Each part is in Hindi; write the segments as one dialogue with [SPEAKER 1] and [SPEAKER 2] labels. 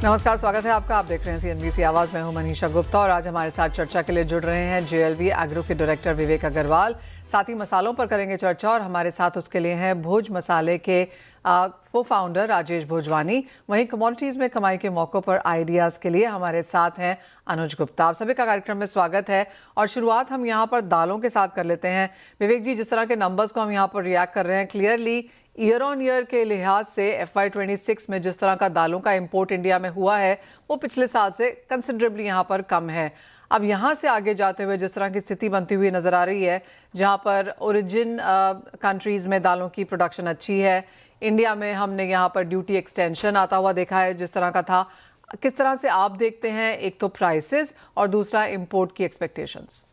[SPEAKER 1] नमस्कार, स्वागत है आपका। आप देख रहे हैं CNBC आवाज। मैं हूं मनीषा गुप्ता और आज हमारे साथ चर्चा के लिए जुड़ रहे हैं JLV एग्रो के डायरेक्टर विवेक अग्रवाल। साथ ही मसालों पर करेंगे चर्चा और हमारे साथ उसके लिए हैं भोज मसाले के को फाउंडर राजेश भोजवानी। वहीं कमोडिटीज में कमाई के मौकों पर आइडियाज के लिए हमारे साथ हैं अनुज गुप्ता। आप सभी का कार्यक्रम में स्वागत है और शुरुआत हम यहाँ पर दालों के साथ कर लेते हैं। विवेक जी, जिस तरह के नंबर्स को हम यहाँ पर रिएक्ट कर रहे हैं, क्लियरली ईयर ऑन ईयर के लिहाज से FY26 में जिस तरह का दालों का इंपोर्ट इंडिया में हुआ है वो पिछले साल से कंसिडरेबली यहाँ पर कम है। अब यहाँ से आगे जाते हुए जिस तरह की स्थिति बनती हुई नजर आ रही है, जहाँ पर ओरिजिन कंट्रीज में दालों की प्रोडक्शन अच्छी है, इंडिया में हमने यहाँ पर ड्यूटी एक्सटेंशन आता हुआ देखा है जिस तरह का था। किस तरह से आप देखते हैं, एक तो प्राइसेस और दूसरा इंपोर्ट की एक्सपेक्टेशंस?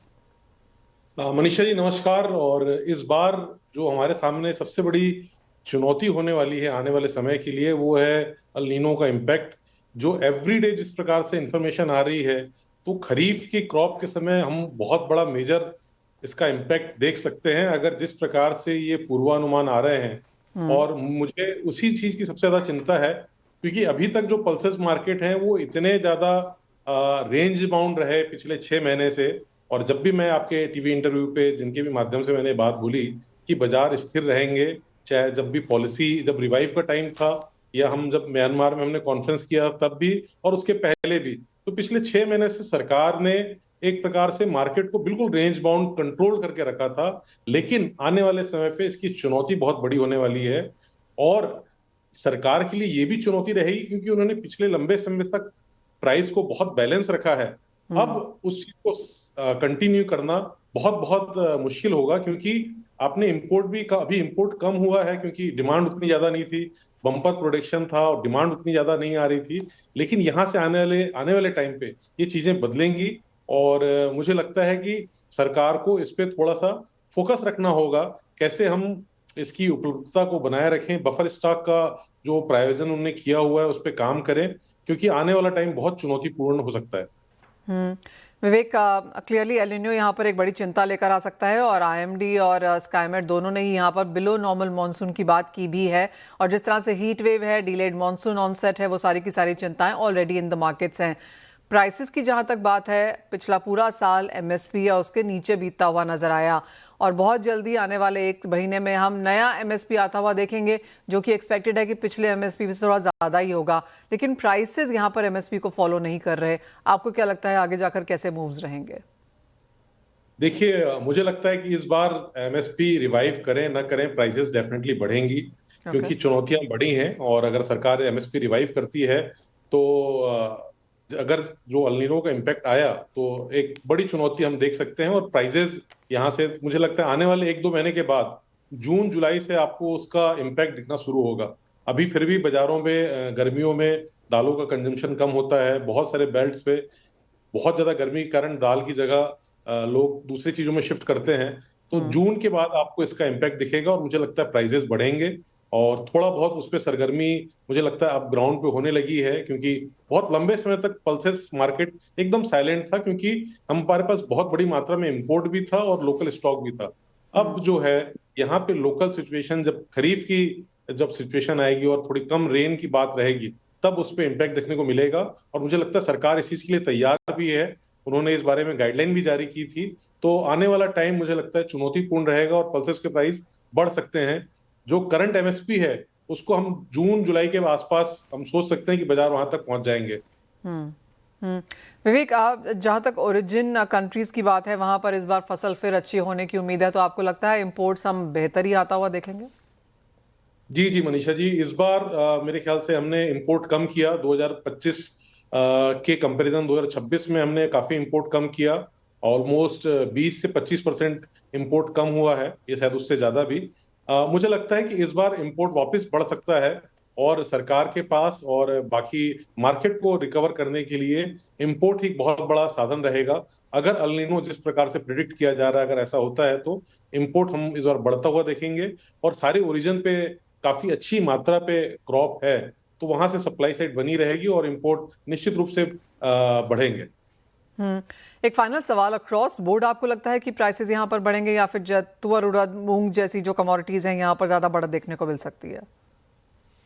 [SPEAKER 2] मनीषा जी नमस्कार। और इस बार जो हमारे सामने सबसे बड़ी चुनौती होने वाली है आने वाले समय के लिए वो है अल नीनो का इम्पैक्ट। जो एवरीडे जिस प्रकार से इंफॉर्मेशन आ रही है, तो खरीफ की क्रॉप के समय हम बहुत बड़ा मेजर इसका इम्पैक्ट देख सकते हैं अगर जिस प्रकार से ये पूर्वानुमान आ रहे हैं। और मुझे उसी चीज की सबसे ज्यादा चिंता है क्योंकि अभी तक जो पल्सेस मार्केट हैं वो इतने ज्यादा रेंज बाउंड रहे पिछले 6 महीने से। और जब भी मैं आपके टीवी इंटरव्यू पे जिनके भी माध्यम से मैंने बात बोली कि बाजार स्थिर रहेंगे, चाहे जब भी पॉलिसी जब रिवाइव का टाइम था या हम जब म्यांमार में हमने कॉन्फ्रेंस किया तब भी और उसके पहले भी, तो पिछले 6 महीने से सरकार ने एक प्रकार से मार्केट को बिल्कुल रेंज बाउंड कंट्रोल करके रखा था। लेकिन आने वाले समय पे इसकी चुनौती बहुत बड़ी होने वाली है और सरकार के लिए ये भी चुनौती रहेगी क्योंकि उन्होंने पिछले लंबे समय तक प्राइस को बहुत बैलेंस रखा है। अब उस चीज को कंटिन्यू करना बहुत बहुत मुश्किल होगा क्योंकि आपने इंपोर्ट भी अभी इंपोर्ट कम हुआ है क्योंकि डिमांड उतनी ज्यादा नहीं थी, बम्पर प्रोडक्शन था और डिमांड उतनी ज्यादा नहीं आ रही थी। लेकिन यहाँ से आने वाले टाइम पे ये चीजें बदलेंगी और मुझे लगता है कि सरकार को इस पे थोड़ा सा फोकस रखना होगा, कैसे हम इसकी उपलब्धता को बनाए रखें, बफर स्टॉक का जो प्रायोजन उन्होंने किया हुआ है उस पर काम करें क्योंकि आने वाला टाइम बहुत चुनौतीपूर्ण हो सकता है।
[SPEAKER 1] विवेक, क्लियरली एल निनो यहाँ पर एक बड़ी चिंता लेकर आ सकता है और IMD और स्काईमेट दोनों ने ही यहाँ पर बिलो नॉर्मल मॉनसून की बात की भी है। और जिस तरह से हीट वेव है, डिलेड मॉनसून ऑनसेट है, वो सारी की सारी चिंताएं ऑलरेडी इन द मार्केट्स हैं। प्राइसेस की जहाँ तक बात है, पिछला पूरा साल MSP या उसके नीचे बीतता हुआ नजर आया और बहुत जल्दी आने वाले 1 महीने में हम नया MSP आता हुआ देखेंगे जो कि एक्सपेक्टेड है कि पिछले MSP से थोड़ा ज़्यादा ही होगा। लेकिन प्राइसेस यहाँ पर MSP को फॉलो नहीं कर रहे। आपको क्या लगता है आगे जाकर कैसे मूव्स रहेंगे?
[SPEAKER 2] देखिए, मुझे लगता है कि इस बार MSP रिवाइव करें ना करें, प्राइसेस डेफिनेटली बढ़ेंगी क्योंकि चुनौतियां बड़ी हैं। और अगर सरकार MSP रिवाइव करती है तो अगर जो अल नीनो का इम्पैक्ट आया तो एक बड़ी चुनौती हम देख सकते हैं। और प्राइजेस यहाँ से मुझे लगता है आने वाले 1-2 महीने के बाद जून जुलाई से आपको उसका इम्पैक्ट दिखना शुरू होगा। अभी फिर भी बाजारों में गर्मियों में दालों का कंजम्पशन कम होता है, बहुत सारे बेल्ट्स पे बहुत ज्यादा गर्मी के कारण दाल की जगह लोग दूसरी चीजों में शिफ्ट करते हैं। तो जून के बाद आपको इसका इम्पैक्ट दिखेगा और मुझे लगता है प्राइजेस बढ़ेंगे और थोड़ा बहुत उस पर सरगर्मी मुझे लगता है अब ग्राउंड पे होने लगी है क्योंकि बहुत लंबे समय तक पल्सेस मार्केट एकदम साइलेंट था क्योंकि हमारे पास बहुत बड़ी मात्रा में इंपोर्ट भी था और लोकल स्टॉक भी था। अब जो है यहाँ पे लोकल सिचुएशन, जब खरीफ की जब सिचुएशन आएगी और थोड़ी कम रेन की बात रहेगी तब उस पर इम्पैक्ट देखने को मिलेगा। और मुझे लगता है सरकार इस चीज के लिए तैयार भी है, उन्होंने इस बारे में गाइडलाइन भी जारी की थी। तो आने वाला टाइम मुझे लगता है चुनौतीपूर्ण रहेगा और पल्सेस के प्राइस बढ़ सकते हैं। जो करंट MSP है उसको हम जून जुलाई के आसपास हम सोच सकते हैं कि बाजार वहां तक पहुंच जाएंगे।
[SPEAKER 1] विवेक, आप जहां तक ओरिजिन कंट्रीज की बात है वहां पर इस बार फसल फिर अच्छी होने की उम्मीद है, तो आपको लगता है इंपोर्ट्स हम बेहतर ही आता हुआ देखेंगे?
[SPEAKER 2] जी जी मनीषा जी, इस बार मेरे ख्याल से हमने इंपोर्ट कम किया 2025 के कंपैरिजन 2026 में हमने काफी इंपोर्ट कम किया। ऑलमोस्ट 20 से 25% इंपोर्ट कम हुआ है, ये शायद उससे ज्यादा भी। मुझे लगता है कि इस बार इंपोर्ट वापस बढ़ सकता है और सरकार के पास और बाकी मार्केट को रिकवर करने के लिए इंपोर्ट ही बहुत बड़ा साधन रहेगा। अगर अल नीनो जिस प्रकार से प्रिडिक्ट किया जा रहा है अगर ऐसा होता है तो इंपोर्ट हम इस बार बढ़ता हुआ देखेंगे और सारे ओरिजिन पे काफी अच्छी मात्रा पे क्रॉप है तो वहां से सप्लाई साइड बनी रहेगी और इंपोर्ट निश्चित रूप से बढ़ेंगे।
[SPEAKER 1] एक फाइनल सवाल, अक्रॉस बोर्ड आपको लगता है कि प्राइसेस यहाँ पर बढ़ेंगे या फिर तुअर उड़द मूंग जैसी जो कमोडिटीज हैं यहाँ पर ज्यादा बढ़त देखने को मिल सकती है?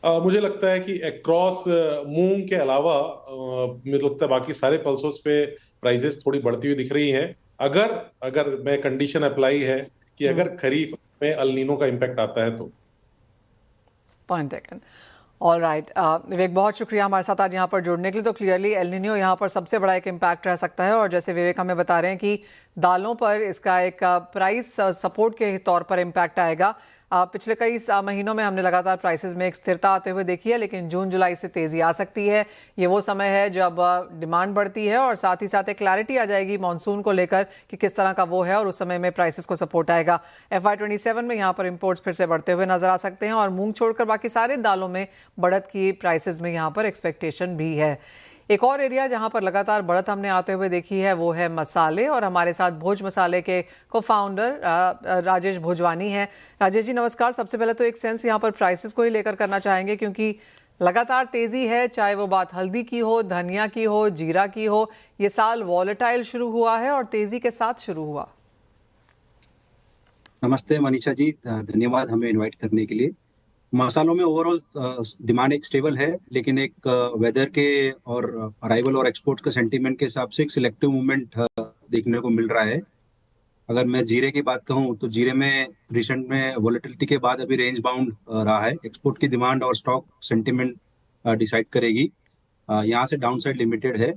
[SPEAKER 2] मुझे लगता है कि अक्रॉस मूंग के अलावा मुझे लगता है बाकी सारे पल्सेस पे प्राइसेस थोड़ी बढ़ती हुई दिख रही हैं। अगर अगर मैं कंडीशन अप्लाई है कि अगर खरीफ में अल नीनो का इम्पैक्ट आता है तो।
[SPEAKER 1] Point taken. ऑल राइट विवेक, बहुत शुक्रिया हमारे साथ आज यहाँ पर जुड़ने के लिए। तो क्लियरली एल निनो यहाँ पर सबसे बड़ा एक इम्पैक्ट रह सकता है, और जैसे विवेक हमें बता रहे हैं कि दालों पर इसका एक प्राइस सपोर्ट के तौर पर इम्पैक्ट आएगा। पिछले कई महीनों में हमने लगातार प्राइसेस में एक स्थिरता आते हुए देखी है, लेकिन जून जुलाई से तेज़ी आ सकती है। ये वो समय है जब डिमांड बढ़ती है और साथ ही साथ एक क्लैरिटी आ जाएगी मॉनसून को लेकर कि किस तरह का वो है, और उस समय में प्राइसेस को सपोर्ट आएगा। FY27 में यहाँ पर इंपोर्ट्स फिर से बढ़ते हुए नजर आ सकते हैं, और मूंग छोड़कर बाकी सारे दालों में बढ़त की प्राइसेस में यहाँ पर एक्सपेक्टेशन भी है। एक और एरिया जहां पर लगातार बढ़त हमने आते हुए देखी है वो है मसाले, और हमारे साथ भोज मसाले के को फाउंडर राजेश भोजवानी हैं। राजेश जी नमस्कार। सबसे पहले तो एक सेंस यहाँ पर प्राइसेस को ही लेकर करना चाहेंगे, क्योंकि लगातार तेजी है, चाहे वो बात हल्दी की हो, धनिया की हो, जीरा की हो। ये साल वॉलेटाइल शुरू हुआ है और तेजी के साथ शुरू हुआ।
[SPEAKER 3] नमस्ते मनीषा जी, धन्यवाद हमें इनवाइट करने के लिए। मसालों में ओवरऑल डिमांड एक स्टेबल है, लेकिन एक वेदर के और अराइवल और एक्सपोर्ट के सेंटीमेंट के हिसाब से एक सिलेक्टिव मूवमेंट देखने को मिल रहा है। अगर मैं जीरे की बात कहूँ तो जीरे में रिसेंट में वॉलेटिलिटी के बाद अभी रेंज बाउंड रहा है। एक्सपोर्ट की डिमांड और स्टॉक सेंटीमेंट डिसाइड करेगी। यहाँ से डाउन साइड लिमिटेड है।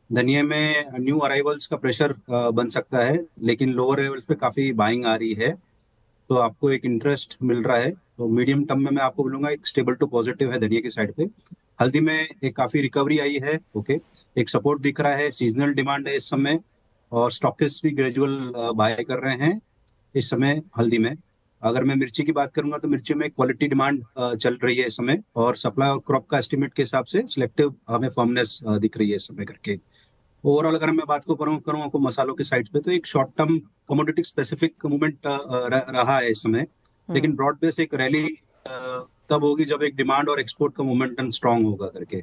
[SPEAKER 3] धनिया में न्यू अराइवल्स का प्रेशर बन सकता है, लेकिन लोअर लेवल्स पे काफ़ी बाइंग आ रही है, तो आपको एक इंटरेस्ट मिल रहा है। तो मीडियम टर्म में मैं आपको बोलूंगा एक स्टेबल टू पॉजिटिव है धनिया की साइड पे। हल्दी में एक काफी रिकवरी आई है। ओके, एक सपोर्ट दिख रहा है, सीजनल डिमांड है इस समय, और स्टॉकिस्ट भी ग्रेजुअल बाय कर रहे हैं इस समय हल्दी में। अगर मैं मिर्ची की बात करूंगा तो मिर्ची में क्वालिटी डिमांड चल रही है इस समय, और सप्लाई और क्रॉप का एस्टिमेट के हिसाब से सिलेक्टिव हमें फर्मनेस दिख रही है इस समय करके। ओवरऑल अगर मैं बात को करूँ आपको मसालों के साइड पे, तो एक short term commodity specific movement रहा है इस समय, लेकिन ब्रॉड बेस एक रैली तब होगी जब एक डिमांड और एक्सपोर्ट का मोमेंटम स्ट्रांग होगा करके।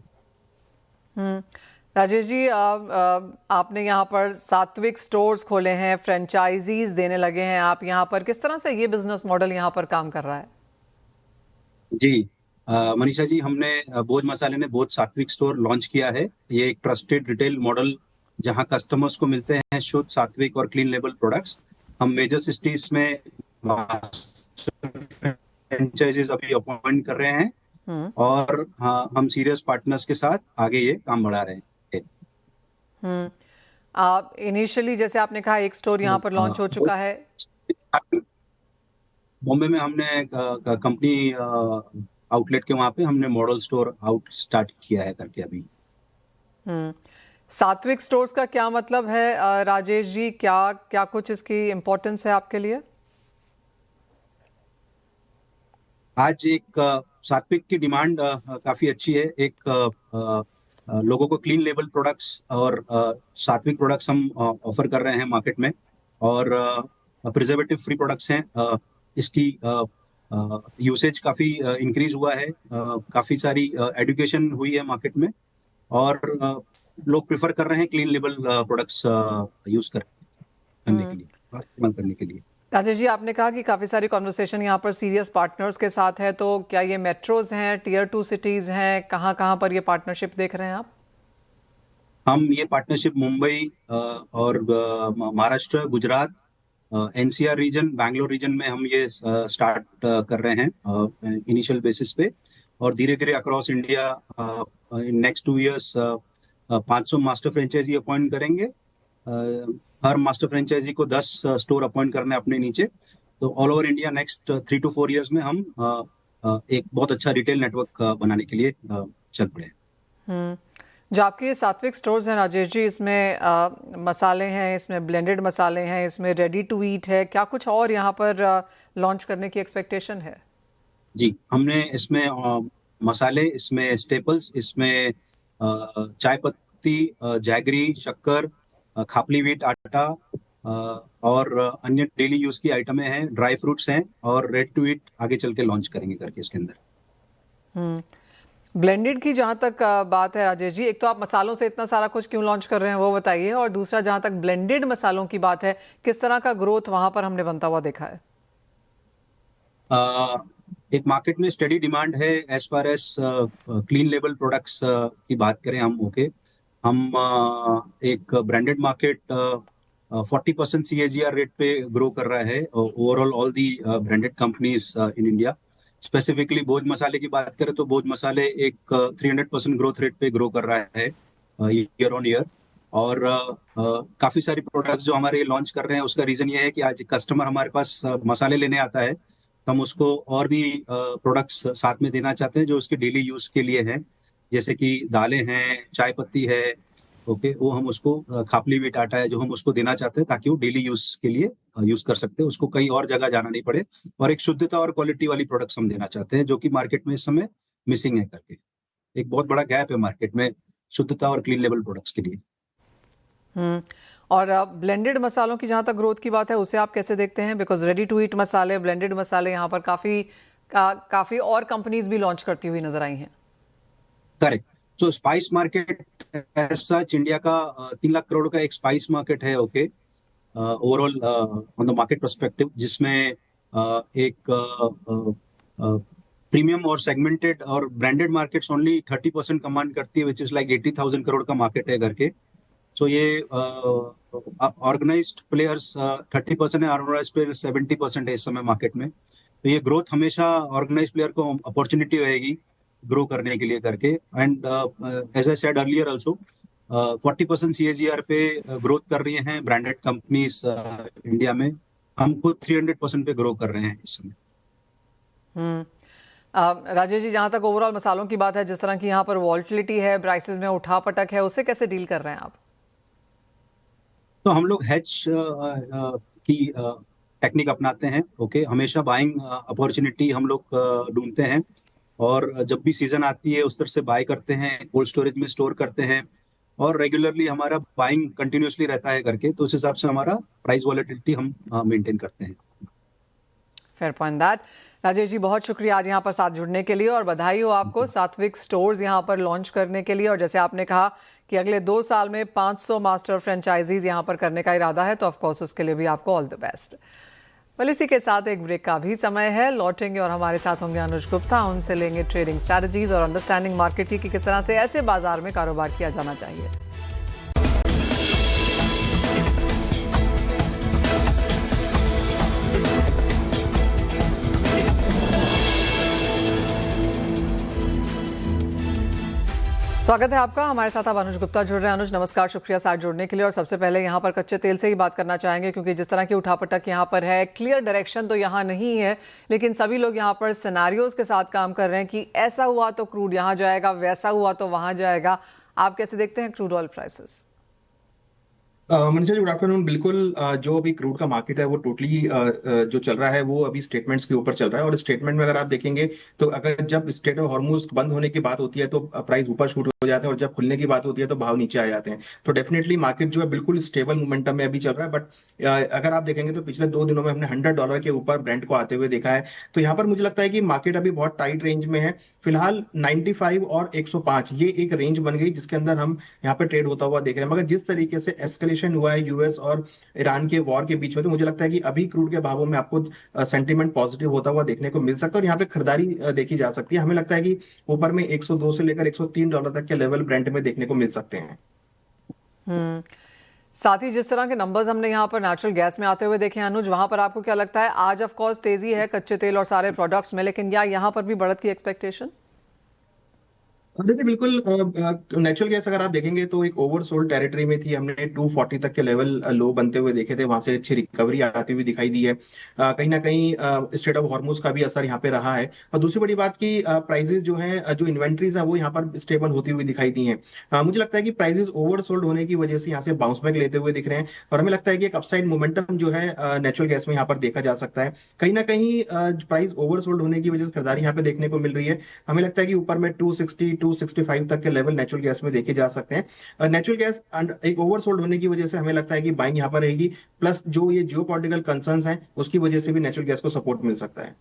[SPEAKER 1] राजेश जी, आपने यहाँ पर सात्विक स्टोर्स खोले हैं, फ्रेंचाइजीज देने लगे हैं आप यहाँ पर, किस तरह से ये बिजनेस मॉडल यहाँ पर काम कर रहा है?
[SPEAKER 3] जी मनीषा जी, हमने भोज मसाले ने भोज सात्विक स्टोर लॉन्च किया है। ये एक ट्रस्टेड रिटेल मॉडल जहां कस्टमर्स को मिलते हैं शुद्ध सात्विक और क्लीन लेबल प्रोडक्ट्स। हम मेजर सिटीज में फ्रेंचाइजीज अभी अपॉइंट कर रहे हैं, और हाँ, हम सीरियस पार्टनर्स के साथ आगे ये काम बढ़ा रहे हैं।
[SPEAKER 1] आप इनिशियली जैसे आपने कहा एक स्टोर यहाँ पर लॉन्च हो चुका है।
[SPEAKER 3] बॉम्बे में हमने कंपनी आउटलेट के वहां पे हमने मॉडल स्टोर स्टार्ट किया है करके अभी।
[SPEAKER 1] सात्विक स्टोर्स का क्या मतलब है राजेश जी? क्या क्या कुछ इसकी इम्पोर्टेंस है आपके लिए?
[SPEAKER 3] आज एक सात्विक की डिमांड काफी अच्छी है। एक लोगों को क्लीन लेबल प्रोडक्ट्स और सात्विक प्रोडक्ट्स हम ऑफर कर रहे हैं मार्केट में, और प्रिजर्वेटिव फ्री प्रोडक्ट्स हैं। इसकी यूसेज काफी इंक्रीज हुआ है, काफी सारी एजुकेशन हुई है मार्केट में, और लोग प्रेफर कर रहे हैं क्लीन लेबल प्रोडक्ट्स यूज करने के लिए, इस्तेमाल करने के लिए।
[SPEAKER 1] राजेश जी, आपने कहा कि काफ़ी सारी कॉन्वर्सेशन यहाँ पर सीरियस पार्टनर्स के साथ है, तो क्या ये मेट्रोज हैं, टियर 2 सिटीज़ हैं, कहाँ कहाँ पर ये पार्टनरशिप देख रहे हैं आप?
[SPEAKER 3] हम ये पार्टनरशिप मुंबई और Maharashtra, Gujarat, NCR region, Bangalore region में हम ये स्टार्ट कर रहे हैं इनिशियल बेसिस पे, और धीरे धीरे across India next 2 years 500 master franchisee appoint करेंगे। हर मास्टर फ्रेंचाइजी को 10 स्टोर अपॉइंट करने अपने नीचे। तो all over India next 3 to 4 years में हम एक बहुत अच्छा रिटेल नेटवर्क बनाने के लिए चल पड़े हैं।
[SPEAKER 1] जो आपके ये सात्विक स्टोर्स हैं राजेश जी, इसमें मसाले हैं, इसमें ब्लेंडेड मसाले हैं, इसमें रेडी टू ईट है, क्या कुछ और यहाँ पर लॉन्च करने की एक्सपेक्टेशन है?
[SPEAKER 3] जी, हमने इसमें मसाले, इसमें स्टेपल्स, इसमें चाय पत्ती, जैगरी, शक्कर, खापली व्हीट आटा, और अन्य डेली यूज की आइटमें हैं, ड्राई फ्रूट्स हैं, और रेड टू ईट आगे चल के लॉन्च करेंगे करके इसके अंदर।
[SPEAKER 1] ब्लेंडेड की जहाँ तक बात है राजेश जी, एक तो आप मसालों से इतना सारा कुछ क्यों लॉन्च कर रहे हैं वो बताइए, और दूसरा जहाँ तक ब्लेंडेड मसालों की बात है, किस तरह का ग्रोथ वहाँ पर हमने बनता हुआ देखा है?
[SPEAKER 3] एक मार्केट में स्टडी डिमांड है as far as clean label products की बात करें हम। हम एक ब्रांडेड मार्केट 40% CAGR रेट पे ग्रो कर रहा है overall all the branded companies in India. Specifically Bhoj मसाले की बात करें तो भोज मसाले एक 300% ग्रोथ रेट पे ग्रो कर रहा है ईयर ऑन ईयर। और काफी सारी प्रोडक्ट्स जो हमारे लॉन्च कर रहे हैं उसका रीजन ये है कि आज कस्टमर हमारे पास मसाले लेने आता है तो हम उसको और भी प्रोडक्ट्स साथ में देना चाहते हैं जो उसके डेली यूज के लिए हैं, जैसे कि दालें हैं, चाय पत्ती है। वो हम उसको खापली व्हीट आटा है जो हम उसको देना चाहते हैं ताकि वो डेली यूज के लिए यूज कर सकते हैं, उसको कहीं और जगह जाना नहीं पड़े। और एक शुद्धता और क्वालिटी वाली प्रोडक्ट्स हम देना चाहते हैं जो कि मार्केट में इस समय मिसिंग है करके। एक बहुत बड़ा गैप है मार्केट में शुद्धता और क्लीन लेबल प्रोडक्ट्स के लिए।
[SPEAKER 1] और ब्लेंडेड मसालों की जहाँ तक ग्रोथ की बात है उसे आप कैसे देखते हैं? बिकॉज रेडी टू ईट मसाले, ब्लेंडेड मसाले यहाँ पर काफी और कंपनीज भी लॉन्च करती हुई नजर आई हैं।
[SPEAKER 3] करेक्ट। तो spice market as such India का 3 लाख करोड़ का एक स्पाइस मार्केट है overall on the market perspective, जिसमें एक प्रीमियम और सेगमेंटेड और ब्रांडेड मार्केट्स ओनली 30% कमांड करती है, विच इज लाइक 80,000 करोड़ का मार्केट है करके। तो ये ऑर्गेनाइज्ड प्लेयर्स 30% है, अनऑर्गेनाइज्ड प्लेयर 70% है इस समय मार्केट में। तो ये ग्रोथ हमेशा ऑर्गेनाइज्ड प्लेयर को अपॉर्चुनिटी रहेगी ग्रो करने के लिए करके। And as I said earlier also 40% CAGR पे ग्रोथ कर रही हैं ब्रांडेड कंपनीज इंडिया में। हम खुद 300% पे ग्रो कर रहे हैं इस समय।
[SPEAKER 1] राजेश जी, जहाँ तक ओवरऑल मसालों की बात है, जिस तरह की यहाँ पर वॉल्टिलिटी है, प्राइसेस में उठापटक है, उससे कैसे डील कर रहे हैं आप?
[SPEAKER 3] तो हम लोग हेज की टेक्निक अपनाते हैं। हमेशा बाइंग अपॉर्चुनिटी हम लोग ढूंढते हैं और जब भी सीजन आती है उस तरह से बाय करते हैं, कोल्ड स्टोरेज में स्टोर करते हैं और रेगुलरली हमारा बाइंग कंटिन्यूसली रहता है करके। तो उस हिसाब से हमारा प्राइस वॉलेटिलिटी हम मेंटेन करते हैं।
[SPEAKER 1] Fair point that. Rajesh ji, बहुत शुक्रिया आज यहाँ पर साथ जुड़ने के लिए और बधाई हो आपको सात्विक स्टोर्स यहाँ पर लॉन्च करने के लिए। और जैसे आपने कहा कि अगले 2 साल में 500 मास्टर फ्रेंचाइजीज यहाँ पर करने का इरादा है, तो ऑफकोर्स उसके लिए भी आपको ऑल द बेस्ट। वेल, इसी के साथ एक ब्रेक का भी समय है। लौटेंगे और हमारे साथ होंगे अनुज गुप्ता। उनसे लेंगे ट्रेडिंग स्ट्रैटेजीज और अंडरस्टैंडिंग मार्केट की कि किस तरह से ऐसे बाजार में कारोबार किया जाना चाहिए। स्वागत है आपका। हमारे साथ अब अनुज गुप्ता जुड़ रहे हैं। अनुज, नमस्कार, शुक्रिया साथ जुड़ने के लिए। और सबसे पहले यहाँ पर कच्चे तेल से ही बात करना चाहेंगे, क्योंकि जिस तरह की उठापटक यहाँ पर है, क्लियर डायरेक्शन तो यहाँ नहीं है, लेकिन सभी लोग यहाँ पर सिनेरियोज के साथ काम कर रहे हैं कि ऐसा हुआ तो क्रूड यहाँ जाएगा, वैसा हुआ तो वहाँ जाएगा। आप कैसे देखते हैं crude oil prices?
[SPEAKER 4] Manisha ji, good afternoon. बिल्कुल, जो अभी क्रूड का मार्केट है वो टोटली जो चल रहा है वो अभी स्टेटमेंट्स के ऊपर चल रहा है। और स्टेटमेंट में अगर आप देखेंगे तो अगर जब स्ट्रेट ऑफ हॉर्मुज बंद होने की बात होती है तो प्राइस ऊपर शूट हो जाता है और जब खुलने की बात होती है तो भाव नीचे आ जाते हैं। तो डेफिनेटली मार्केट जो है बिल्कुल स्टेबल मोमेंटम में अभी चल रहा है। बट अगर आप देखेंगे तो पिछले 2 दिनों में हमने $100 के ऊपर ब्रेंट को आते हुए देखा है। तो यहाँ पर मुझे लगता है कि मार्केट अभी बहुत टाइट रेंज में है। फिलहाल 95 और 105 ये एक रेंज बन गई जिसके अंदर हम यहाँ पे ट्रेड होता हुआ देख रहे हैं। मगर जिस तरीके से एस्केलेशन हुआ है यूएस और ईरान के वॉर के बीच में, तो मुझे लगता है कि अभी क्रूड के भावों में आपको सेंटीमेंट पॉजिटिव होता हुआ देखने को मिल सकता है और यहाँ पे खरीदारी देखी जा सकती है। हमें लगता है कि ऊपर में 102 से लेकर $103 तक के लेवल ब्रेंट में देखने को मिल सकते हैं।
[SPEAKER 1] साथ ही जिस तरह के नंबर्स हमने यहाँ पर नेचुरल गैस में आते हुए देखे, अनुज, वहां पर आपको क्या लगता है? आज ऑफ कोर्स तेजी है कच्चे तेल और सारे प्रोडक्ट्स में, लेकिन या यहाँ पर भी बढ़त की एक्सपेक्टेशन?
[SPEAKER 4] देखिए, बिल्कुल नेचुरल गैस अगर आप देखेंगे तो एक ओवरसोल्ड टेरिटरी में थी। हमने 240 तक के लेवल लो बनते हुए देखे थे, वहां से अच्छी रिकवरी आती हुई दिखाई दी है। कहीं ना कहीं स्ट्रेट ऑफ हॉर्मुज का भी असर यहाँ पे रहा है। और दूसरी बड़ी बात की प्राइसेस जो है, जो इन्वेंट्रीज है वो यहाँ पर स्टेबल होती हुई दिखाई दी है। मुझे लगता है कि प्राइसेस ओवरसोल्ड होने की वजह से यहाँ से बाउंस बैक लेते हुए दिख रहे हैं और हमें लगता है कि एक अपसाइड मोमेंटम जो है नेचुरल गैस में यहाँ पर देखा जा सकता है। कहीं ना कहीं प्राइस ओवरसोल्ड होने की वजह से खरीदारी यहाँ पे देखने को मिल रही है। हमें लगता है कि ऊपर में 260 265 तक के लेवल नेचुरल गैस में देखे जा सकते हैं। नेचुरल गैस एक ओवरसोल्ड होने की वजह से हमें लगता है कि बाइंग यहाँ पर रहेगी, प्लस जो ये जियोपॉलिटिकल कंसर्न्स हैं उसकी वजह से भी नेचुरल गैस को सपोर्ट मिल सकता है।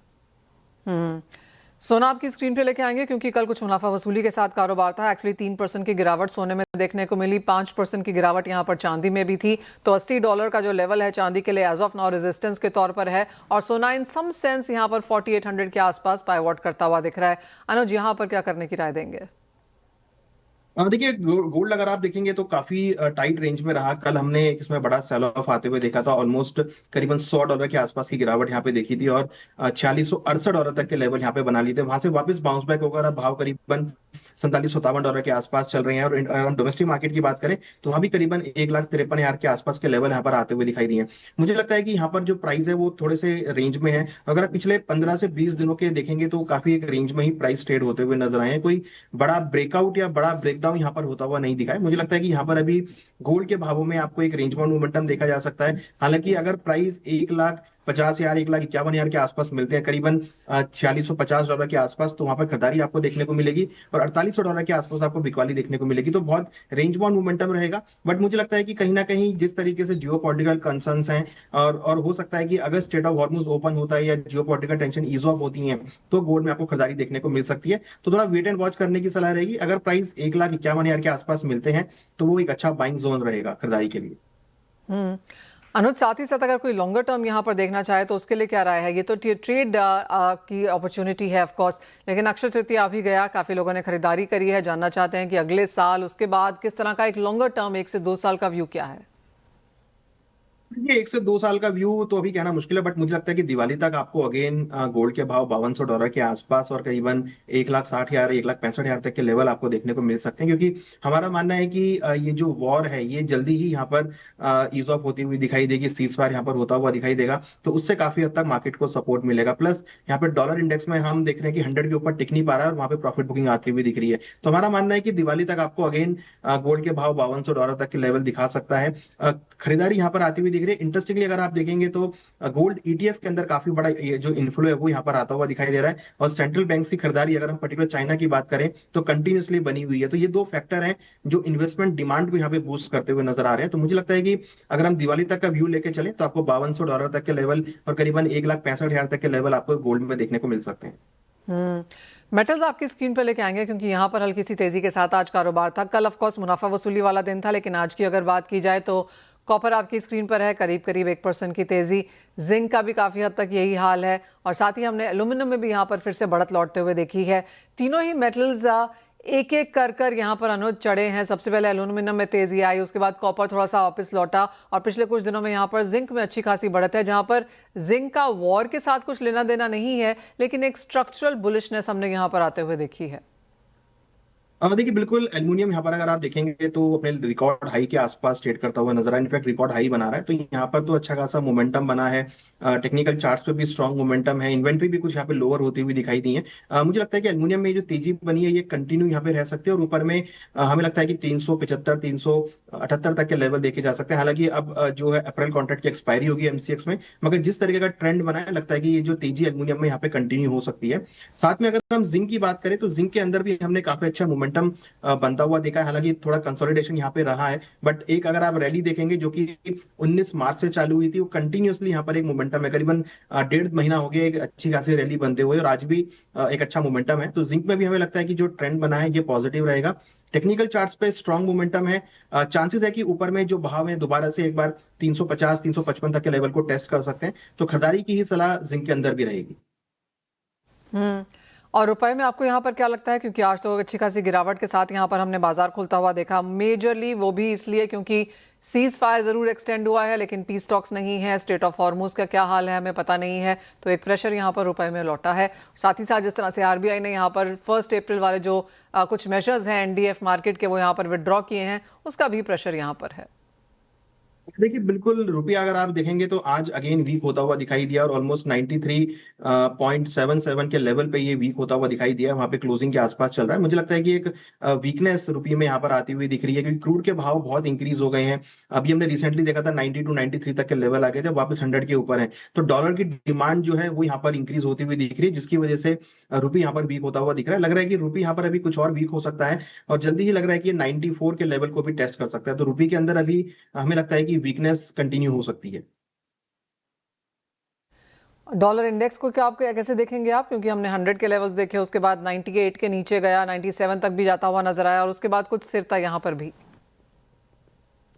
[SPEAKER 1] सोना आपकी स्क्रीन पे लेके आएंगे क्योंकि कल कुछ मुनाफा वसूली के साथ कारोबार था। एक्चुअली 3% की गिरावट सोने में देखने को मिली, 5% की गिरावट यहां पर चांदी में भी थी। तो $80 का जो लेवल है चांदी के लिए एज ऑफ नाउ रेजिस्टेंस के तौर पर है और सोना इन सम सेंस यहां पर 4800 के आसपास पाइवॉट करता हुआ दिख रहा है। अनुज, यहां पर क्या करने की राय देंगे?
[SPEAKER 4] देखिए, गोल्ड अगर आप देखेंगे तो काफी टाइट रेंज में रहा। कल हमने इसमें बड़ा सेल ऑफ आते हुए देखा था, ऑलमोस्ट करीबन $100 के आसपास की गिरावट यहाँ पे देखी थी और $4668 तक के लेवल यहाँ पे बना लिए थे। वहां से वापस बाउंस बैक होकर अब भाव करीबन $47-57 के आसपास चल रहे हैं। और अगर हम डोमेस्टिक मार्केट की बात करें तो वहां भी करीबन 1,53,000 के आसपास के लेवल यहाँ पर आते हुए दिखाई दिए। मुझे लगता है कि यहाँ पर जो प्राइस है वो थोड़े से रेंज में है। अगर आप पिछले 15 से 20 दिनों के देखेंगे तो काफी एक रेंज में ही प्राइस ट्रेड होते हुए नजर आए हैं। कोई बड़ा ब्रेकआउट या बड़ा ब्रेकडाउन यहाँ पर होता हुआ नहीं दिखा है। मुझे लगता है कि यहाँ पर अभी गोल्ड के भावों में आपको एक रेंज बाउंड मोमेंटम देखा जा सकता है। हालांकि अगर प्राइस 1,50,000 1,51,000 के आसपास मिलते हैं, करीबन $4650 के आसपास, तो वहां पर खरीदारी आपको देखने को मिलेगी और $4800 के आसपास आपको बिकवाली देखने को मिलेगी। तो बहुत रेंज बाउंड मोमेंटम रहेगा। बट मुझे लगता है कि कहीं ना कहीं जिस तरीके से जियोपॉलिटिकल कंसर्न्स हैं और हो सकता है कि अगर स्टेट ऑफ हॉर्मुज ओपन होता है या जियोपॉलिटिकल टेंशन ईज ऑफ होती है तो गोल्ड में आपको खरीदारी देखने को मिल सकती है। तो थोड़ा वेट एंड वॉच करने की सलाह रहेगी। अगर प्राइस 1,51,000 के आसपास मिलते हैं तो वो एक अच्छा बाइंग जोन रहेगा खरीदारी के लिए।
[SPEAKER 1] अनुज, साथ ही साथ अगर कोई लॉन्गर टर्म यहाँ पर देखना चाहे तो उसके लिए क्या राय है? ये तो ट्रेड की अपॉर्चुनिटी है ऑफ कोर्स, लेकिन अक्षय तृतीया भी गया, काफी लोगों ने खरीदारी करी है। जानना चाहते हैं कि अगले साल उसके बाद किस तरह का एक लॉन्गर टर्म 1 से 2 साल का व्यू क्या है?
[SPEAKER 4] ये 1 से 2 साल का व्यू तो अभी कहना मुश्किल है, बट मुझे लगता है कि दिवाली तक आपको अगेन गोल्ड के भाव $5200 के आसपास और करीबन 1,60,000 1,65,000 तक के लेवल आपको देखने को मिल सकते हैं। क्योंकि हमारा मानना है कि ये जो वॉर है ये जल्दी ही यहाँ पर ईज ऑफ होती हुई दिखाई देगी, सीज फायर यहाँ पर होता हुआ दिखाई देगा। तो उससे काफी हद तक मार्केट को सपोर्ट मिलेगा। प्लस यहाँ पे डॉलर इंडेक्स में हम देख रहे हैं कि 100 के ऊपर टिक नहीं पा रहा है और वहां पे प्रॉफिट बुकिंग आती हुई दिख रही है। तो हमारा मानना है कि दिवाली तक आपको अगेन गोल्ड के भाव $5200 तक के लेवल दिखा सकता है। खरीदारी यहाँ पर आती हुई दिख रही है। इंटरेस्टिंगली अगर आप देखेंगे तो गोल्ड ईटीएफ के अंदर काफी बड़ा ये जो इन्फ्लो है वो यहाँ पर आता हुआ दिखाई दे रहा है। और सेंट्रल बैंक की खरीदारी अगर हम पर्टिकुलर चाइना की बात करें तो कंटिन्यूसली बनी हुई है। तो ये दो फैक्टर हैं जो इन्वेस्टमेंट डिमांड को यहाँ पे बूस्ट करते हुए नजर आ रहे हैं। तो मुझे लगता है कि अगर हम दिवाली तक का व्यू लेके चले तो आपको $5200 तक के लेवल और करीबन 1,65,000 तक के लेवल आपको गोल्ड में देखने को मिल सकते हैं।
[SPEAKER 1] मेटल्स आपकी स्क्रीन पर लेके आएंगे क्योंकि यहाँ पर हल्की सी तेजी के साथ आज कारोबार था। कल ऑफ कोर्स मुनाफा वसूली वाला दिन था, लेकिन आज की अगर बात की जाए तो कॉपर आपकी स्क्रीन पर है, करीब करीब 1% की तेजी। जिंक का भी काफी हद तक यही हाल है और साथ ही हमने एल्यूमिनियम में भी यहाँ पर फिर से बढ़त लौटते हुए देखी है। तीनों ही मेटल्स एक एक कर यहाँ पर अनुज चढ़े हैं। सबसे पहले एल्यूमिनियम में तेजी आई, उसके बाद कॉपर थोड़ा सा वापस लौटा और पिछले कुछ दिनों में यहाँ पर जिंक में अच्छी खासी बढ़त है, जहां पर जिंक का वॉर के साथ कुछ लेना देना नहीं है, लेकिन एक स्ट्रक्चरल बुलिशनेस हमने यहाँ पर आते हुए देखी है।
[SPEAKER 4] देखिए, बिल्कुल एल्युमिनियम यहाँ पर अगर आप देखेंगे तो अपने रिकॉर्ड हाई के आसपास ट्रेड करता हुआ नजर आ रहा है। इनफैक्ट रिकॉर्ड हाई बना रहा है। तो यहाँ पर तो अच्छा खासा मोमेंटम बना है। टेक्निकल चार्ट्स पे भी स्ट्रॉन्ग मोमेंटम है। इन्वेंट्री भी कुछ यहाँ पे लोअर होती हुई दिखाई दी है। मुझे लगता है कि एल्युमिनियम में जो तेजी बनी है ये कंटिन्यू यहाँ पे रह सकती है और ऊपर में हमें लगता है कि 375 378 तक के लेवल देखे जा सकते हैं। हालांकि अब जो है अप्रैल कॉन्ट्रैक्ट की एक्सपायरी होगी एमसीएक्स में, मगर जिस तरीके का ट्रेंड बना है लगता है कि ये जो तेजी एल्युमिनियम में यहाँ पे कंटिन्यू हो सकती है। साथ में अगर हम जिंक की बात करें तो जिंक के अंदर भी हमने काफी अच्छा मोमेंटम बनता हुआ देखा है। हालांकि थोड़ा कंसोलिडेशन यहाँ पे रहा है, बट एक अगर आप रैली देखेंगे जो कि 19 मार्च से चालू हुई थी, वो कंटिन्यूअसली यहाँ पर एक मोमेंटम है। करीबन 1.5 महीना हो गया एक अच्छी खासी रैली बनते हुए और आज भी एक अच्छा मोमेंटम है। तो जिंक में भी हमें लगता है कि जो ट्रेंड बना है ये पॉजिटिव रहेगा। टेक्निकल चार्ट्स पे स्ट्रॉन्ग मोमेंटम है। चांसेस है कि ऊपर में जो भाव है दोबारा से एक बार 350 355 तक के लेवल को टेस्ट कर सकते हैं। तो खरीदारी की ही सलाह जिंक के अंदर भी रहेगी।
[SPEAKER 1] और रुपए में आपको यहाँ पर क्या लगता है? क्योंकि आज तो अच्छी खासी गिरावट के साथ यहाँ पर हमने बाजार खुलता हुआ देखा, मेजरली वो भी इसलिए क्योंकि सीज फायर जरूर एक्सटेंड हुआ है लेकिन पीस टॉक्स नहीं है। स्टेट ऑफ हॉर्मुज का क्या हाल है हमें पता नहीं है, तो एक प्रेशर यहाँ पर रुपए में लौटा है। साथ ही साथ जिस तरह से आरबीआई ने यहाँ पर 1 अप्रैल वाले जो कुछ मेजर्स हैं एनडीएफ मार्केट के वो यहाँ पर विड्रॉ किए हैं, उसका भी प्रेशर यहाँ पर है।
[SPEAKER 4] देखिए, बिल्कुल रुपया अगर आप देखेंगे तो आज अगेन वीक होता हुआ दिखाई दिया और ऑलमोस्ट 93.77 के लेवल पे ये वीक होता हुआ दिखाई दिया। वहां पे क्लोजिंग के आसपास चल रहा है। मुझे लगता है कि एक वीकनेस रुपये में यहाँ पर आती हुई दिख रही है क्योंकि क्रूड के भाव बहुत इंक्रीज हो गए हैं। अभी हमने रिसेंटली देखा था 92 93 तक के लेवल आ गए थे, वापस 100 के ऊपर है। तो डॉलर की डिमांड जो है वो यहाँ पर इंक्रीज होती हुई दिख रही है, जिसकी वजह से रुपये यहाँ पर वीक होता हुआ दिख रहा है। लग रहा है कि रुपये यहाँ पर अभी कुछ और वीक हो सकता है और जल्दी ही लग रहा है कि 94 के लेवल को भी टेस्ट कर सकता है। तो रुपये के अंदर अभी हमें लगता है कि वीकनेस कंटिन्यू हो सकती है।
[SPEAKER 1] डॉलर इंडेक्स को क्या आप कैसे देखेंगे आप, क्योंकि हमने 100 के लेवल्स देखे, उसके बाद 98 के नीचे गया, 97 तक भी जाता हुआ नजर आया और उसके बाद कुछ स्थिरता यहाँ पर भी।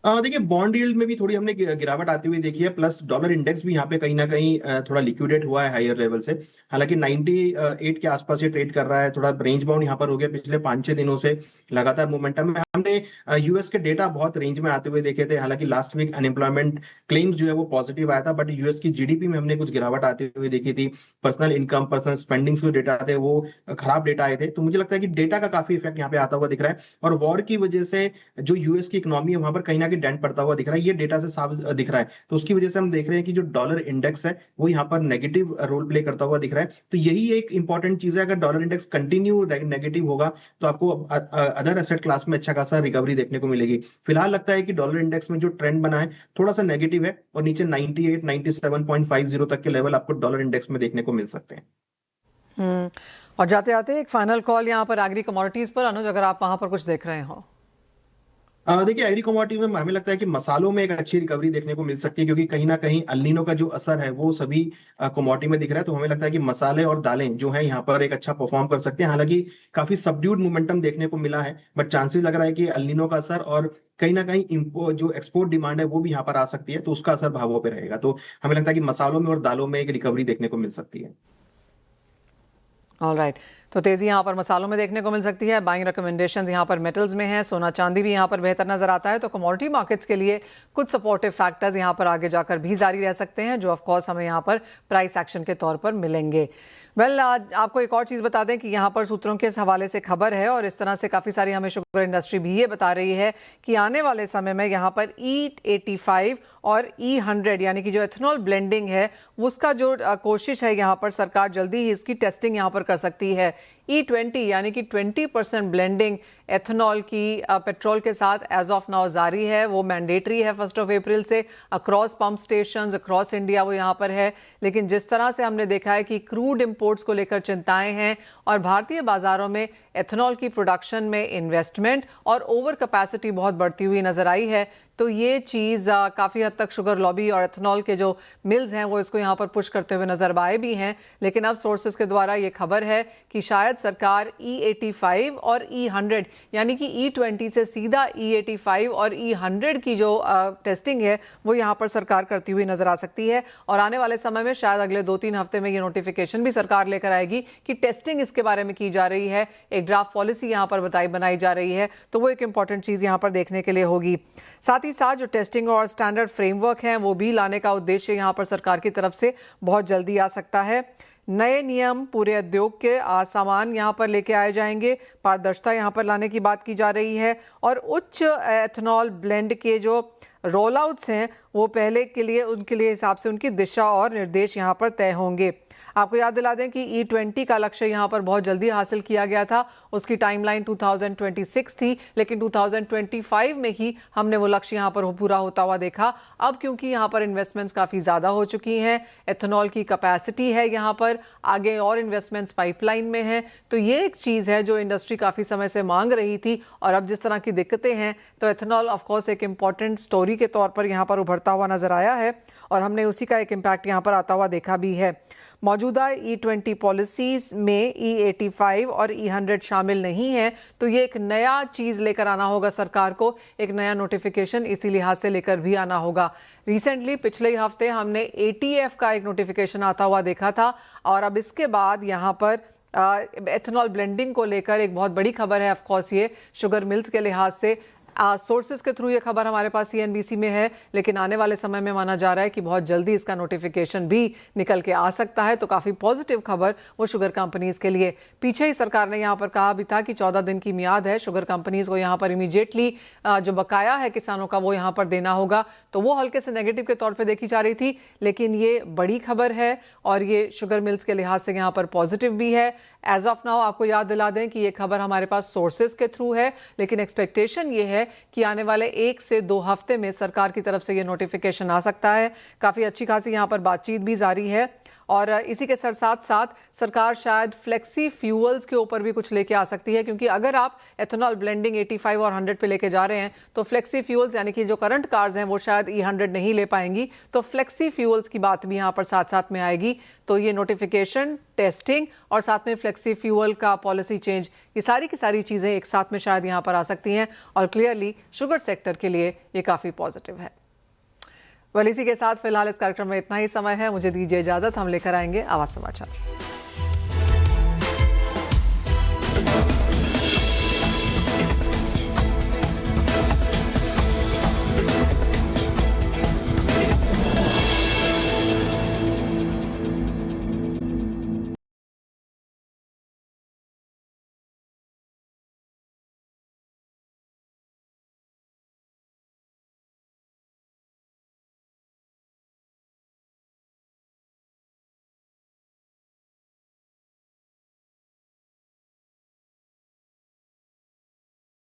[SPEAKER 4] देखिए बॉन्ड यील्ड में भी थोड़ी हमने गिरावट आती हुई देखी है, प्लस डॉलर इंडेक्स भी यहाँ पे कहीं ना कहीं थोड़ा लिक्विडेट हुआ है हायर लेवल से। हालांकि 98 के आसपास ये ट्रेड कर रहा है, थोड़ा रेंज बाउंड यहाँ पर हो गया पिछले 5-6 दिनों से लगातार मोमेंटम में। हमने यूएस के डेटा बहुत रेंज में आते हुए देखे थे। हालांकि लास्ट वीक अनएम्प्लॉयमेंट क्लेम्स जो है वो पॉजिटिव आया था, बट यूएस की जीडीपी में हमने कुछ गिरावट आते हुए देखी थी। पर्सनल इनकम, पर्सनल स्पेंडिंग्स जो डेटा थे वो खराब डेटा आए थे। तो मुझे लगता है कि डेटा का काफी इफेक्ट यहाँ पे आता हुआ दिख रहा है, और वॉर की वजह से जो यूएस की इकोनॉमी है वहां पर कहीं ना कहीं डेंट पड़ता हुआ दिख रहा है। ये डेटा से साफ दिख रहा है। तो उसकी वजह से हम देख रहे हैं कि जो डॉलर इंडेक्स है वो यहाँ पर नेगेटिव रोल प्ले करता हुआ दिख रहा है। तो यही एक इंपॉर्टेंट चीज है, अगर डॉलर इंडेक्स कंटिन्यू नेगेटिव होगा तो आपको अदर एसेट क्लास में अच्छा खासा रिकवरी देखने को मिलेगी। फिलहाल लगता है कि डॉलर इंडेक्स में जो ट्रेंड बना है थोड़ा सा नेगेटिव है, और नीचे 98 97.50 तक के लेवल आपको डॉलर इंडेक्स में देखने को मिल सकते हैं।
[SPEAKER 1] और जाते जाते एक फाइनल कॉल यहाँ पर एग्री कमोडिटीज पर, अनुज अगर आप वहां पर कुछ देख रहे हो।
[SPEAKER 4] देखिए एग्री कमोडिटी में हमें लगता है कि मसालों में एक अच्छी रिकवरी देखने को मिल सकती है, क्योंकि कहीं ना कहीं अल नीनो का जो असर है वो सभी कमोडिटी में दिख रहा है। तो हमें लगता है कि मसाले और दालें जो है यहाँ पर एक अच्छा परफॉर्म कर सकते हैं। हालांकि काफी सबड्यूड मोमेंटम देखने को मिला है, बट चांसेस लग रहा है कि अल नीनो का असर और कहीं ना कहीं जो एक्सपोर्ट डिमांड है वो भी यहाँ पर आ सकती है, तो उसका असर भावों पर रहेगा। तो हमें लगता है कि मसालों में और दालों में एक रिकवरी देखने को मिल सकती है।
[SPEAKER 1] ऑलराइट, तो तेजी यहाँ पर मसालों में देखने को मिल सकती है। बाइंग रिकमेंडेशंस यहाँ पर मेटल्स में है, सोना चांदी भी यहाँ पर बेहतर नजर आता है। तो कमोडिटी मार्केट्स के लिए कुछ सपोर्टिव फैक्टर्स यहाँ पर आगे जाकर भी जारी रह सकते हैं, जो ऑफ कोर्स हमें यहाँ पर प्राइस एक्शन के तौर पर मिलेंगे। आज आपको एक और चीज़ बता दें कि यहाँ पर सूत्रों के हवाले से खबर है, और इस तरह से काफ़ी सारी हमें शुगर इंडस्ट्री भी ये बता रही है कि आने वाले समय में यहाँ पर E85 और E100 यानी कि जो एथेनॉल ब्लेंडिंग है उसका जो कोशिश है, यहाँ पर सरकार जल्दी ही इसकी टेस्टिंग यहाँ पर कर सकती है। E20 यानी कि 20% ब्लेंडिंग एथेनॉल की पेट्रोल के साथ एज ऑफ नाउ जारी है। वो मैंडेटरी है 1 अप्रैल से across pump stations across India वो यहाँ पर है। लेकिन जिस तरह से हमने देखा है कि क्रूड इंपोर्ट्स को लेकर चिंताएं हैं और भारतीय बाजारों में एथेनॉल की प्रोडक्शन में इन्वेस्टमेंट और ओवर कैपेसिटी बहुत बढ़ती हुई नजर आई है, तो ये चीज़ काफ़ी हद तक शुगर लॉबी और एथेनॉल के जो मिल्स हैं वो इसको यहाँ पर पुश करते हुए नजर आए भी हैं। लेकिन अब सोर्सेज के द्वारा ये खबर है कि शायद सरकार E85 और E100 यानी कि E20 से सीधा E85 और E100 की जो टेस्टिंग है वो यहाँ पर सरकार करती हुई नजर आ सकती है। और आने वाले समय में शायद अगले 2-3 हफ्ते में ये नोटिफिकेशन भी सरकार लेकर आएगी कि टेस्टिंग इसके बारे में की जा रही है, एक ड्राफ्ट पॉलिसी यहाँ पर बनाई जा रही है। तो वो एक इंपॉर्टेंट चीज़ यहाँ पर देखने के लिए होगी। साथ ही साथ जो टेस्टिंग और स्टैंडर्ड फ्रेमवर्क हैं वो भी लाने का उद्देश्य यहाँ पर सरकार की तरफ से बहुत जल्दी आ सकता है। नए नियम पूरे उद्योग के सामान यहाँ पर लेके आए जाएंगे, पारदर्शिता यहाँ पर लाने की बात की जा रही है, और उच्च एथेनॉल ब्लेंड के जो रोल आउट्स हैं वो पहले के लिए उनके लिए हिसाब से उनकी दिशा और निर्देश यहाँ पर तय होंगे। आपको याद दिला दें कि E20 का लक्ष्य यहाँ पर बहुत जल्दी हासिल किया गया था, उसकी टाइमलाइन 2026 थी, लेकिन 2025 में ही हमने वो लक्ष्य यहाँ पर पूरा होता हुआ देखा। अब क्योंकि यहाँ पर इन्वेस्टमेंट्स काफ़ी ज़्यादा हो चुकी हैं, एथेनॉल की कैपेसिटी है यहाँ पर, आगे और इन्वेस्टमेंट्स पाइपलाइन में हैं, तो ये एक चीज़ है जो इंडस्ट्री काफ़ी समय से मांग रही थी। और अब जिस तरह की दिक्कतें हैं तो एथेनॉल ऑफकोर्स एक इम्पॉर्टेंट स्टोरी के तौर पर यहाँ पर उभरता हुआ नजर आया है, और हमने उसी का एक इम्पैक्ट यहाँ पर आता हुआ देखा भी है। मौजूदा E20 पॉलिसीज में E85 और E100 शामिल नहीं है, तो ये एक नया चीज़ लेकर आना होगा सरकार को, एक नया नोटिफिकेशन इसी लिहाज से लेकर भी आना होगा। रिसेंटली पिछले हफ्ते हमने ATF का एक नोटिफिकेशन आता हुआ देखा था, और अब इसके बाद यहाँ पर एथेनॉल ब्लेंडिंग को लेकर एक बहुत बड़ी खबर है। ऑफकोर्स ये शुगर मिल्स के लिहाज से सोर्सेज के थ्रू ये खबर हमारे पास CNBC में है, लेकिन आने वाले समय में माना जा रहा है कि बहुत जल्दी इसका नोटिफिकेशन भी निकल के आ सकता है। तो काफ़ी पॉजिटिव खबर वो शुगर कंपनीज के लिए। पीछे ही सरकार ने यहाँ पर कहा भी था कि 14 दिन की मियाद है, शुगर कंपनीज को यहाँ पर इमीडिएटली जो बकाया है किसानों का वो यहाँ पर देना होगा। तो वो हल्के से नेगेटिव के तौर पर देखी जा रही थी, लेकिन ये बड़ी खबर है और ये शुगर मिल्स के लिहाज से यहाँ पर पॉजिटिव भी है। एज ऑफ नाउ आपको याद दिला दें कि ये खबर हमारे पास सोर्सेज के थ्रू है, लेकिन एक्सपेक्टेशन ये है कि आने वाले 1 से 2 हफ्ते में सरकार की तरफ से ये नोटिफिकेशन आ सकता है। काफ़ी अच्छी खासी यहाँ पर बातचीत भी जारी है, और इसी के साथ साथ सरकार शायद फ्लेक्सी फ्यूल्स के ऊपर भी कुछ लेके आ सकती है, क्योंकि अगर आप एथेनॉल ब्लेंडिंग 85 और 100 पे लेके जा रहे हैं तो फ्लेक्सी फ्यूल्स यानी कि जो करंट कार्स हैं वो शायद E100 नहीं ले पाएंगी, तो फ्लेक्सी फ्यूल्स की बात भी यहाँ पर साथ साथ में आएगी। तो ये नोटिफिकेशन, टेस्टिंग और साथ में फ्लेक्सी फ्यूल का पॉलिसी चेंज, ये सारी की सारी चीज़ें एक साथ में शायद यहाँ पर आ सकती हैं और क्लियरली शुगर सेक्टर के लिए ये काफ़ी पॉजिटिव है। इसी के साथ फिलहाल इस कार्यक्रम में इतना ही समय है, मुझे दीजिए इजाज़त। हम लेकर आएंगे आवाज़ समाचार।